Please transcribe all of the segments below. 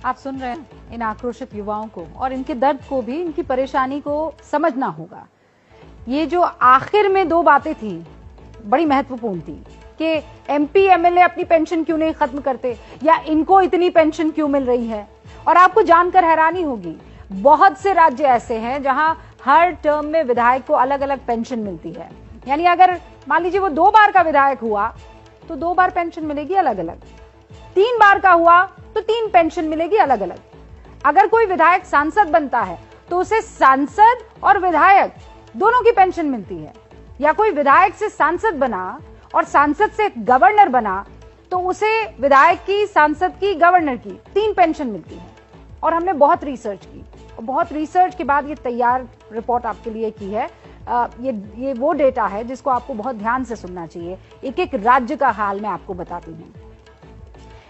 आप सुन रहे हैं इन आक्रोशित युवाओं को, और इनके दर्द को भी, इनकी परेशानी को समझना होगा। ये जो आखिर में दो बातें थी बड़ी महत्वपूर्ण थी कि एमपी एमएलए अपनी पेंशन क्यों नहीं खत्म करते, या इनको इतनी पेंशन क्यों मिल रही है। और आपको जानकर हैरानी होगी, बहुत से राज्य ऐसे हैं जहां हर टर्म में विधायक को अलग अलग पेंशन मिलती है। यानी अगर मान लीजिए वो 2 बार का विधायक हुआ तो 2 बार पेंशन मिलेगी अलग अलग, 3 बार का हुआ तो 3 पेंशन मिलेगी अलग अलग। अगर कोई विधायक सांसद बनता है तो उसे सांसद और विधायक दोनों की पेंशन मिलती है, या कोई विधायक से सांसद बना और सांसद से गवर्नर बना तो उसे विधायक की, सांसद की, गवर्नर की 3 पेंशन मिलती है। और हमने बहुत रिसर्च की और बहुत रिसर्च के बाद ये तैयार रिपोर्ट आपके लिए की है। ये वो डेटा है जिसको आपको बहुत ध्यान से सुनना चाहिए। एक एक राज्य का हाल मैं आपको बताती हूँ।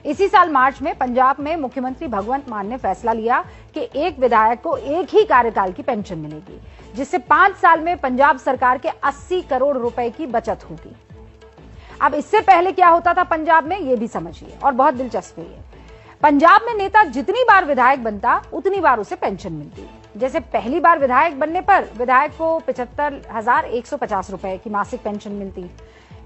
इसी साल मार्च में पंजाब में मुख्यमंत्री भगवंत मान ने फैसला लिया कि एक विधायक को एक ही कार्यकाल की पेंशन मिलेगी, जिससे 5 साल में पंजाब सरकार के 80 करोड़ रुपए की बचत होगी। अब इससे पहले क्या होता था पंजाब में, ये भी समझिए, और बहुत दिलचस्प है ये। पंजाब में नेता जितनी बार विधायक बनता उतनी बार उसे पेंशन मिलती। जैसे पहली बार विधायक बनने पर विधायक को 75,150 रुपए की मासिक पेंशन मिलती।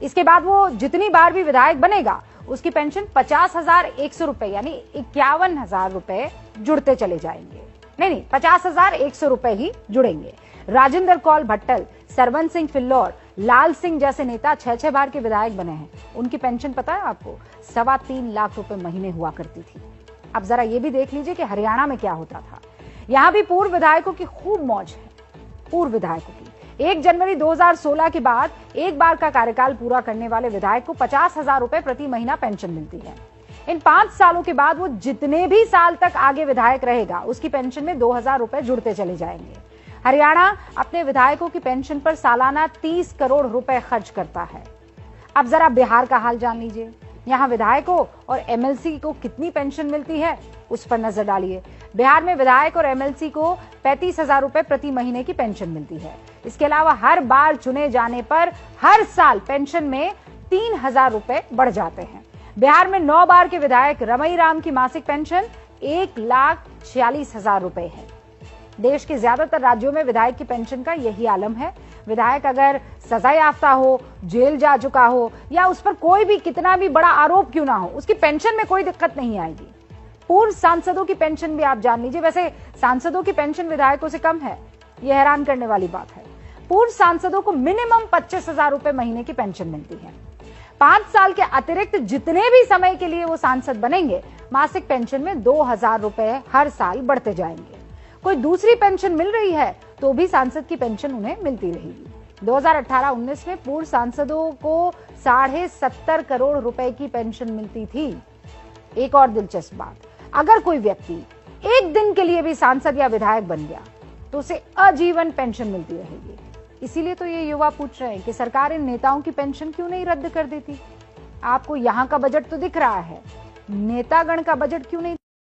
इसके बाद वो जितनी बार भी विधायक बनेगा उसकी पेंशन 50,100 रुपए यानी 51,000 रुपए जुड़ते चले जाएंगे। नहीं, 50,100 रुपए ही जुड़ेंगे। राजेंद्र कौल भट्टल, सरवन सिंह फिल्लौर, लाल सिंह जैसे नेता 6 बार के विधायक बने हैं। उनकी पेंशन पता है आपको, 3.25 लाख रुपए महीने हुआ करती थी। अब जरा ये भी देख लीजिए कि हरियाणा में क्या होता था। यहां भी पूर्व विधायकों की खूब मौज है। पूर्व विधायकों की 1 जनवरी 2016 के बाद एक बार का कार्यकाल पूरा करने वाले विधायक को 50,000 रुपए प्रति महीना पेंशन मिलती है। इन 5 सालों के बाद वो जितने भी साल तक आगे विधायक रहेगा उसकी पेंशन में 2,000 रुपए जुड़ते चले जाएंगे। हरियाणा अपने विधायकों की पेंशन पर सालाना 30 करोड़ रुपए खर्च करता है। अब जरा बिहार का हाल जान लीजिए। यहाँ विधायकों और एमएलसी को कितनी पेंशन मिलती है उस पर नजर डालिए। बिहार में विधायक और एमएलसी को 35,000 रुपए प्रति महीने की पेंशन मिलती है। इसके अलावा हर बार चुने जाने पर हर साल पेंशन में 3,000 रुपए बढ़ जाते हैं। बिहार में 9 बार के विधायक रमई राम की मासिक पेंशन 1,46,000 रुपए है। देश के ज्यादातर राज्यों में विधायक की पेंशन का यही आलम है। विधायक अगर सजा याफ्ता हो, जेल जा चुका हो, या उस पर कोई भी कितना भी बड़ा आरोप क्यों ना हो, उसकी पेंशन में कोई दिक्कत नहीं आएगी। पूर्व सांसदों की पेंशन भी आप जान लीजिए। वैसे सांसदों की पेंशन विधायकों से कम है, यह हैरान करने वाली बात है। पूर्व सांसदों को मिनिमम 25,000 रुपए महीने की पेंशन मिलती है। 5 साल के अतिरिक्त जितने भी समय के लिए वो सांसद बनेंगे, मासिक पेंशन में 2,000 रुपए हर साल बढ़ते जाएंगे। कोई दूसरी पेंशन मिल रही है तो भी सांसद की पेंशन उन्हें मिलती रहेगी। 2018-19 में पूर्व सांसदों को 70.5 करोड़ रुपए की पेंशन मिलती थी। एक और दिलचस्प बात, अगर कोई व्यक्ति एक दिन के लिए भी सांसद या विधायक बन गया तो उसे आजीवन पेंशन मिलती रहेगी। इसीलिए तो ये युवा पूछ रहे हैं कि सरकार इन नेताओं की पेंशन क्यों नहीं रद्द कर देती। आपको यहाँ का बजट तो दिख रहा है, नेतागण का बजट क्यों नहीं